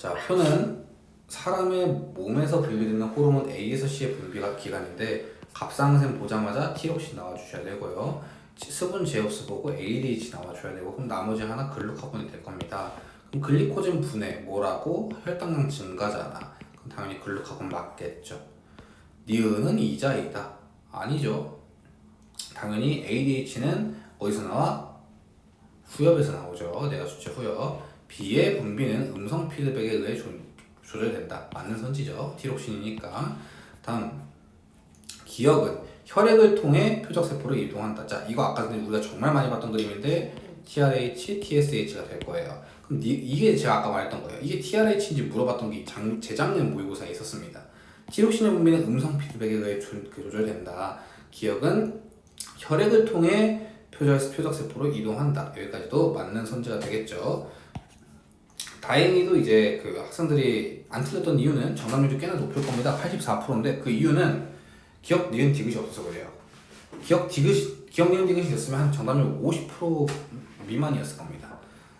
자, 표는 사람의 몸에서 분비되는 호르몬 A에서 C의 분비가 기간인데 갑상샘 보자마자 티록신 나와주셔야 되고요. 수분 제곱수 보고 ADH 나와줘야 되고 그럼 나머지 하나 글루카곤이 될 겁니다. 그럼 글리코젠 분해 뭐라고? 혈당량 증가잖아. 그럼 당연히 글루카곤 맞겠죠. 니은은 이자이다. 아니죠. 당연히 ADH는 어디서 나와? 후엽에서 나오죠. 내가 수치 후엽. B의 분비는 음성 피드백에 의해 조절된다. 맞는 선지죠. 티록신이니까. 다음 기억은 혈액을 통해 표적세포로 이동한다. 자, 이거 아까 우리가 정말 많이 봤던 그림인데 TRH, TSH가 될 거예요. 그럼 이게 제가 아까 말했던 거예요. 이게 TRH인지 물어봤던 게 재작년 모의고사에 있었습니다. 티록신의 분비는 음성 피드백에 의해 조절된다. 기억은 혈액을 통해 표적세포로 이동한다. 여기까지도 맞는 선지가 되겠죠. 다행히도 이제 그 학생들이 안 틀렸던 이유는 정답률이 꽤나 높을 겁니다. 84%인데 그 이유는 기억, 니은, 디귿이 없어서 그래요. 기억, 니은, 디귿이 있었으면 한 정답률 50% 미만이었을 겁니다.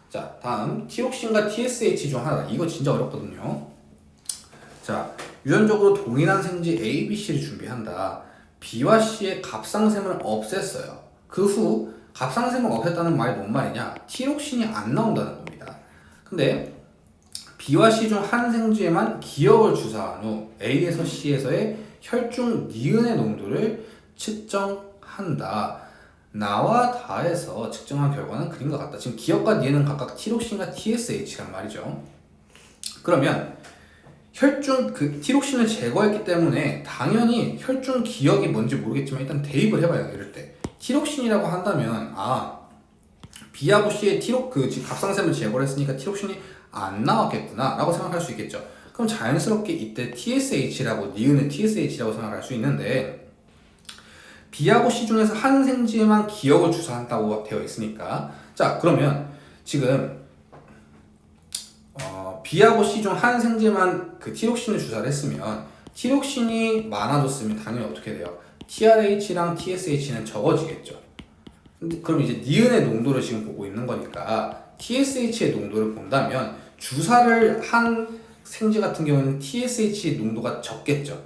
자, 다음 티록신과 TSH 중 하나. 이거 진짜 어렵거든요. 자, 유전적으로 동일한 생지 A, B, C를 준비한다. B와 C의 갑상샘을 없앴어요. 그 후 갑상샘을 없앴다는 말이 뭔 말이냐? 티록신이 안 나온다는 겁니다. 근데 B와 C 중 한 생쥐에만 기억을 주사한 후 A에서 C에서의 혈중 니은의 농도를 측정한다. 나와 다에서 측정한 결과는 그림과 같다. 지금 기억과 니은은 각각 티록신과 TSH란 말이죠. 그러면 혈중 티록신을 제거했기 때문에 당연히 혈중 기억이 뭔지 모르겠지만 일단 대입을 해봐요. 이럴 때 티록신이라고 한다면 B하고 C의 갑상샘을 제거를 했으니까 티록신이 안 나왔겠구나 라고 생각할 수 있겠죠. 그럼 자연스럽게 이때 TSH라고 니은의 TSH라고 생각할 수 있는데 B하고 C 중에서 한 생지에만 기억을 주사한다고 되어 있으니까 자 그러면 지금 B하고 C 중 한 생지에만 그 티록신을 주사를 했으면 티록신이 많아졌으면 당연히 어떻게 돼요? TRH랑 TSH는 적어지겠죠. 근데 그럼 이제 니은의 농도를 지금 보고 있는 거니까 TSH의 농도를 본다면 주사를 한 생쥐 같은 경우는 TSH 농도가 적겠죠.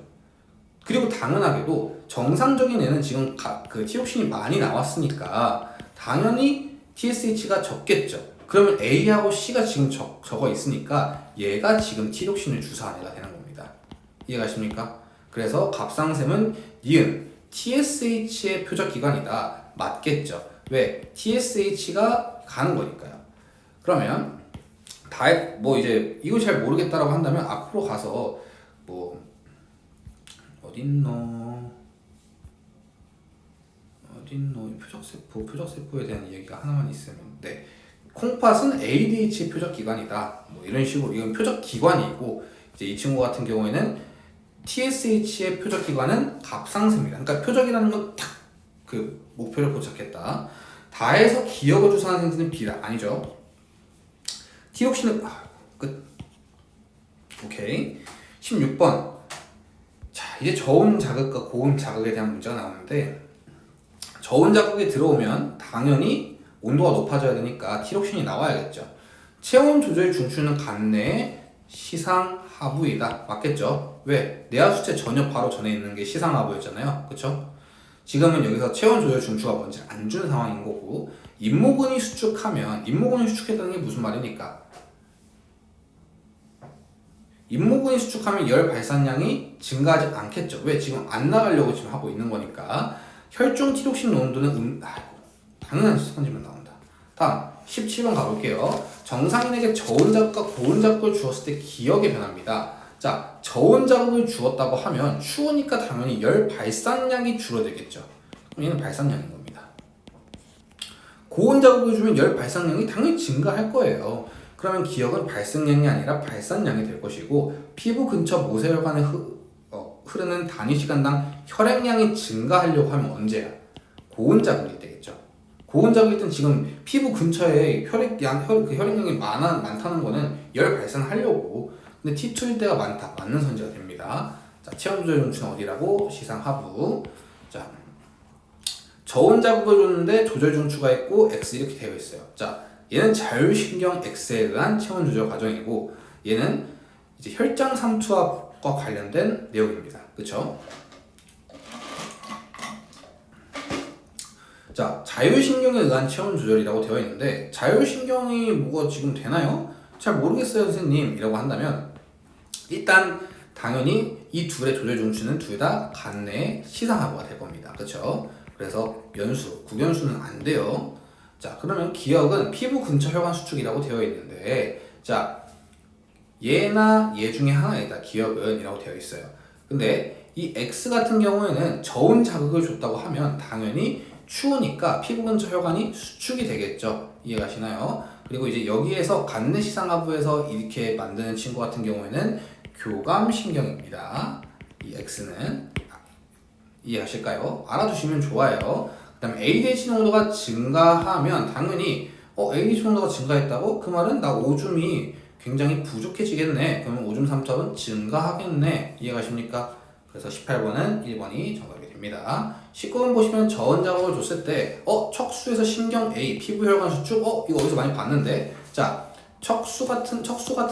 그리고 당연하게도 정상적인 애는 지금 그 티록신이 많이 나왔으니까 당연히 TSH가 적겠죠. 그러면 A하고 C가 지금 적어 있으니까 얘가 지금 티록신을 주사한 애가 되는 겁니다. 이해가십니까? 그래서 갑상샘은 니은 TSH의 표적 기관이다. 맞겠죠. 왜? TSH가 가는 거니까요. 그러면 이제 이거 잘 모르겠다라고 한다면 앞으로 가서 어딨노 표적세포에 대한 얘기가 하나만 있으면 네. 콩팥은 ADH의 표적 기관이다. 이런 식으로 이건 표적 기관이고 이제 이 친구 같은 경우에는 TSH의 표적 기관은 갑상샘이다. 그러니까 표적이라는 건 딱 그 목표를 포착했다. 다해서 기억을 주사하는 생지는 B다. 아니죠. 티록신은 끝. 오케이. 16번. 자, 이제 저온 자극과 고온 자극에 대한 문제가 나오는데 저온 자극이 들어오면 당연히 온도가 높아져야 되니까 티록신이 나와야겠죠. 체온 조절 중추는 간 내의 시상하부이다. 맞겠죠? 왜? 내하수체 전혀 바로 전에 있는 게 시상하부였잖아요. 그쵸? 지금은 여기서 체온 조절 중추가 뭔지 안 준 상황인 거고 잇모근이 수축했다는 게 무슨 말입니까? 잇모근이 수축하면 열 발산량이 증가하지 않겠죠. 왜? 지금 안 나가려고 지금 하고 있는 거니까 혈중 티록신 농도는 당연한 선지만 나온다. 다음 17번 가볼게요. 정상인에게 저온 자극과 고온 자극을 주었을 때 기억의 변화입니다. 자, 저온 자극을 주었다고 하면 추우니까 당연히 열 발산량이 줄어들겠죠. 그럼 얘는 발산량인 겁니다. 고온 자극을 주면 열 발산량이 당연히 증가할 거예요. 그러면 기억은 발생량이 아니라 발산량이 될 것이고 피부 근처 모세혈관에 흐르는 단위 시간당 혈액량이 증가하려고 하면 언제야? 고온 자극일 때겠죠. 고온 자극일 땐 지금 피부 근처에 혈액량이 많다는 거는 열 발산하려고. 근데 T2일 때가 많다. 맞는 선지가 됩니다. 자, 체온 조절 중추는 어디라고? 시상하부. 자, 저온 자극을 줬는데 조절 중추가 있고 X 이렇게 되어 있어요. 자, 얘는 자율신경 X에 의한 체온 조절 과정이고 얘는 이제 혈장 삼투압과 관련된 내용입니다. 그쵸? 자, 자율신경에 의한 체온 조절이라고 되어 있는데 자율신경이 뭐가 지금 되나요? 잘 모르겠어요 선생님 이라고 한다면 일단 당연히 이 둘의 조절 중추는 둘 다 간내 시상하부가 될 겁니다. 그쵸? 그래서 연수, 국연수는 안 돼요. 자, 그러면 기억은 피부 근처 혈관 수축이라고 되어 있는데 자, 얘나 얘 중에 하나이다. 기억은 이라고 되어 있어요. 근데 이 X 같은 경우에는 저온 자극을 줬다고 하면 당연히 추우니까 피부 근처 혈관이 수축이 되겠죠. 이해가시나요? 그리고 이제 여기에서 간내 시상하부에서 이렇게 만드는 친구 같은 경우에는 교감신경입니다. 이 X는 이해하실까요? 알아두시면 좋아요. 그 다음에 ADH 농도가 증가하면 당연히 ADH 농도가 증가했다고? 그 말은 나 오줌이 굉장히 부족해지겠네. 그러면 오줌 삼투압은 증가하겠네. 이해가십니까? 그래서 18번은 1번이 정답이 됩니다. 19번 보시면 저온 자극을 줬을 때 척수에서 신경 A, 피부 혈관 수축? 이거 어디서 많이 봤는데? 자, 척수 같은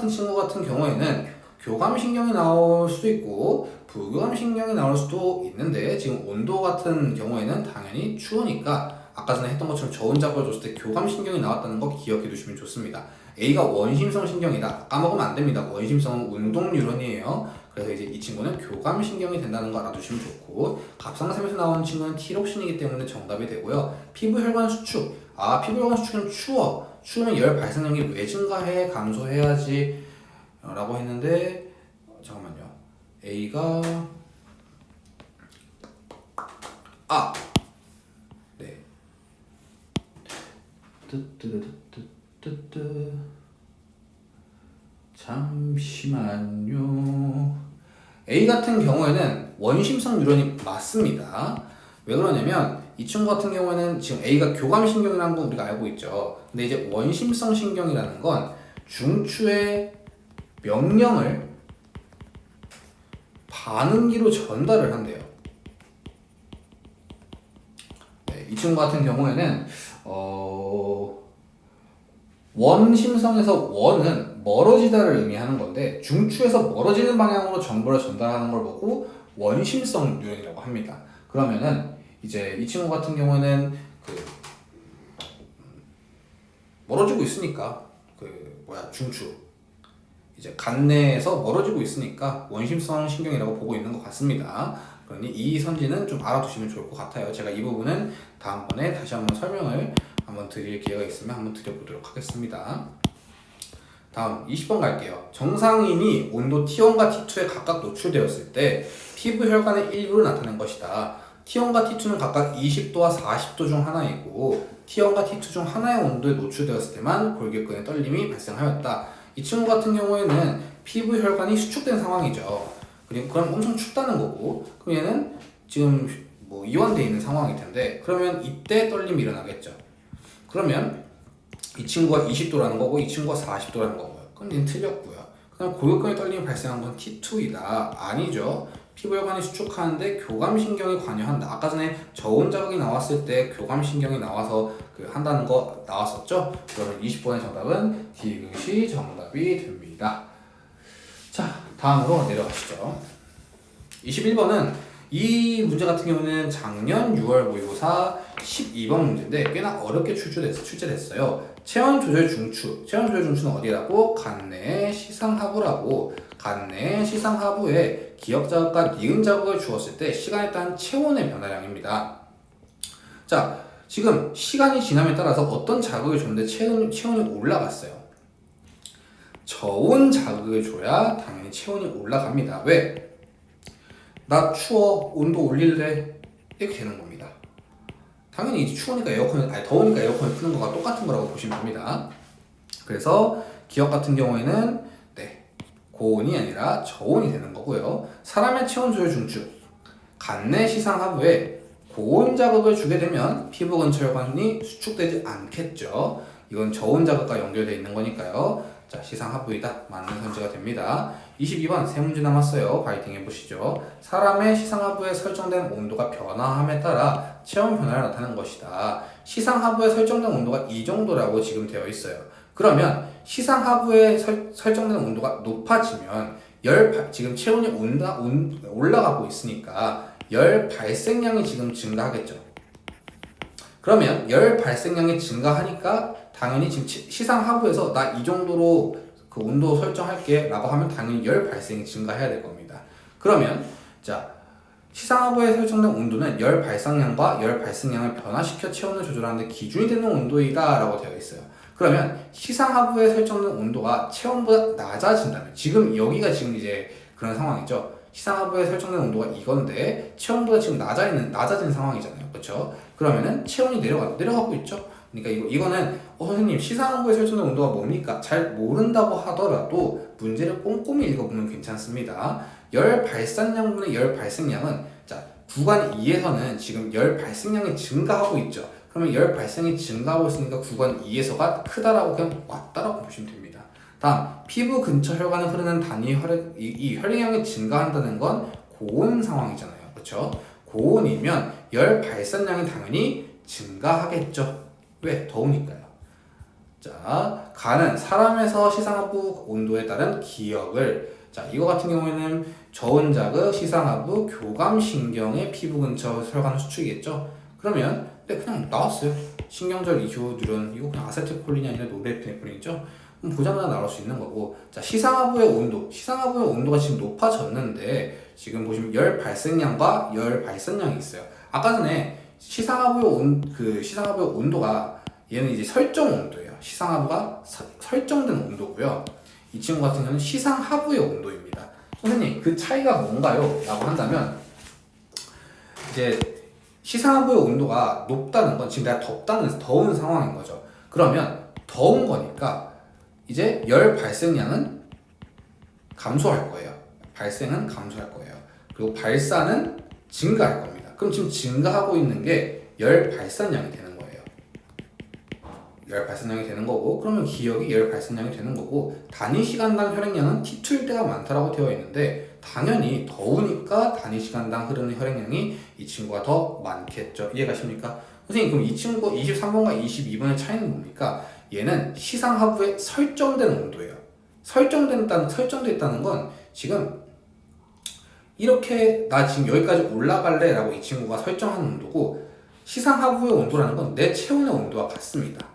친구 같은 경우에는 교감신경이 나올 수도 있고 부교감신경이 나올 수도 있는데 지금 온도 같은 경우에는 당연히 추우니까 아까 전에 했던 것처럼 저온 자극을 줬을 때 교감신경이 나왔다는 거 기억해 두시면 좋습니다. A가 원심성 신경이다. 까먹으면 안 됩니다. 원심성은 운동 뉴런이에요. 그래서 이제 이 친구는 교감신경이 된다는 거 알아두시면 좋고 갑상샘에서 나오는 친구는 티록신이기 때문에 정답이 되고요. 피부혈관 수축. 피부혈관 수축은 추워. 추우면 열 발생량이 왜 증가해? 감소해야지 라고 했는데 잠깐만요. A가 네. 잠시만요. A 같은 경우에는 원심성 뉴런이 맞습니다. 왜 그러냐면 이 친구 같은 경우에는 지금 A가 교감신경이라는 거 우리가 알고 있죠. 근데 이제 원심성 신경이라는 건 중추의 명령을 반응기로 전달을 한대요. 네, 이 친구 같은 경우에는 원심성에서 원은 멀어지다를 의미하는 건데 중추에서 멀어지는 방향으로 정보를 전달하는 걸 보고 원심성 뉴런이라고 합니다. 그러면은 이제 이 친구 같은 경우에는 멀어지고 있으니까 중추 이제 간내에서 멀어지고 있으니까 원심성 신경이라고 보고 있는 것 같습니다. 그러니 이 선지는 좀 알아두시면 좋을 것 같아요. 제가 이 부분은 다음번에 다시 한번 설명을 한번 드릴 기회가 있으면 한번 드려보도록 하겠습니다. 다음 20번 갈게요. 정상인이 온도 T1과 T2에 각각 노출되었을 때 피부 혈관의 일부를 나타낸 것이다. T1과 T2는 각각 20도와 40도 중 하나이고 T1과 T2 중 하나의 온도에 노출되었을 때만 골격근의 떨림이 발생하였다. 이 친구 같은 경우에는 피부 혈관이 수축된 상황이죠. 그리고 그럼 엄청 춥다는 거고 그럼 얘는 지금 이완되어 있는 상황일 텐데 그러면 이때 떨림이 일어나겠죠. 그러면 이 친구가 20도라는 거고 이 친구가 40도라는 거고요. 그럼 얘는 틀렸고요. 그럼 골격근의 떨림이 발생한 건 T2이다. 아니죠. 피부혈관이 수축하는데 교감신경이 관여한다. 아까 전에 저온 자극이 나왔을 때 교감신경이 나와서 한다는 거 나왔었죠? 그러면 20번의 정답은 디귿이 정답이 됩니다. 자, 다음으로 내려가시죠. 21번은 이 문제 같은 경우는 작년 6월 모의고사 12번 문제인데 꽤나 어렵게 출제됐어요. 체온 조절 중추. 체온 조절 중추는 어디라고? 간내 시상하부라고. 간내 시상하부에 기억 자극과 니은 자극을 주었을 때 시간에 따른 체온의 변화량입니다. 자, 지금 시간이 지남에 따라서 어떤 자극을 줬는데 체온이 올라갔어요. 저온 자극을 줘야 당연히 체온이 올라갑니다. 왜? 나 추워, 온도 올릴래? 이렇게 되는 겁니다. 당연히 이제 추우니까 더우니까 에어컨을 끄는 거가 똑같은 거라고 보시면 됩니다. 그래서 기억 같은 경우에는 고온이 아니라 저온이 되는 거고요. 사람의 체온 조절 중추, 간내 시상 하부에 고온 자극을 주게 되면 피부 근처 혈관이 수축되지 않겠죠. 이건 저온 자극과 연결되어 있는 거니까요. 자, 시상 하부이다. 맞는 선지가 됩니다. 22번 세 문제 남았어요. 파이팅 해보시죠. 사람의 시상 하부에 설정된 온도가 변화함에 따라 체온 변화를 나타내는 것이다. 시상 하부에 설정된 온도가 이 정도라고 지금 되어 있어요. 그러면 시상 하부에 설정된 온도가 높아지면 지금 체온이 올라가고 있으니까 열 발생량이 지금 증가하겠죠. 그러면 열 발생량이 증가하니까 당연히 지금 시상 하부에서 나 이 정도로 그 온도 설정할게 라고 하면 당연히 열 발생이 증가해야 될 겁니다. 그러면 자, 시상 하부에 설정된 온도는 열 발생량과 열 발생량을 변화시켜 체온을 조절하는 데 기준이 되는 온도이다 라고 되어 있어요. 그러면 시상 하부에 설정된 온도가 체온보다 낮아진다면, 지금 여기가 지금 이제 그런 상황이죠. 시상 하부에 설정된 온도가 이건데 체온보다 지금 낮아진 상황이잖아요. 그렇죠? 그러면은 체온이 내려가고 있죠. 그러니까 이거는 선생님 시상 하부에 설정된 온도가 뭡니까? 잘 모른다고 하더라도 문제를 꼼꼼히 읽어보면 괜찮습니다. 열 발산량분의 열 발생량은 자, 구간 2에서는 지금 열 발생량이 증가하고 있죠. 그러면 열 발생이 증가하고 있으니까 구간 2에서가 크다라고 그냥 왔다라고 보시면 됩니다. 다음, 피부 근처 혈관을 흐르는 단위 이 혈액량이 증가한다는 건 고온 상황이잖아요. 그렇죠? 고온이면 열 발산량이 당연히 증가하겠죠. 왜? 더우니까요. 자, 간은 사람에서 시상하부 온도에 따른 기억을, 자, 이거 같은 경우에는 저온 자극, 시상하부, 교감신경의 피부 근처 혈관 수축이겠죠. 그러면 그냥 나왔어요. 신경절 이효 누런, 이거 그냥 아세틸콜린이 아니라 노르에피네프린이죠. 보자마자 나올 수 있는 거고. 자, 시상하부의 온도가 지금 높아졌는데 지금 보시면 열 발생량과 열 발산량이 있어요. 아까 전에 시상하부의 온도가 얘는 이제 설정 온도예요. 시상하부가 설정된 온도고요. 이 친구 같은 경우는 시상하부의 온도입니다. 선생님, 그 차이가 뭔가요? 라고 한다면 이제 시상하부의 온도가 높다는 건 지금 내가 더운 상황인 거죠. 그러면 더운 거니까 이제 열 발생량은 감소할 거예요. 발생은 감소할 거예요. 그리고 발산은 증가할 겁니다. 그럼 지금 증가하고 있는 게 열 발산량이 되는 거예요. 열 발산량이 되는 거고, 그러면 기억이 열 발산량이 되는 거고, 단위 시간당 혈액량은 T2일 때가 많다라고 되어 있는데 당연히 더우니까 단위 시간당 흐르는 혈액량이 이 친구가 더 많겠죠. 이해가십니까? 선생님, 그럼 이 친구 23번과 22번의 차이는 뭡니까? 얘는 시상하부에 설정된 온도예요. 설정돼 있다는 건 지금 이렇게 나 지금 여기까지 올라갈래 라고 이 친구가 설정한 온도고, 시상하부의 온도라는 건 내 체온의 온도와 같습니다.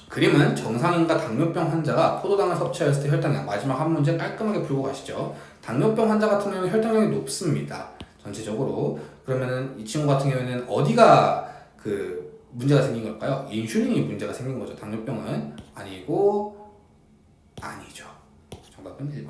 그림은 정상인과 당뇨병 환자가 포도당을 섭취했을 때 혈당량, 마지막 한 문제 깔끔하게 풀고 가시죠. 당뇨병 환자 같은 경우는 혈당량이 높습니다. 전체적으로. 그러면은 이 친구 같은 경우에는 어디가 그 문제가 생긴 걸까요? 인슐린이 문제가 생긴 거죠. 당뇨병은 아니죠. 정답은 1번.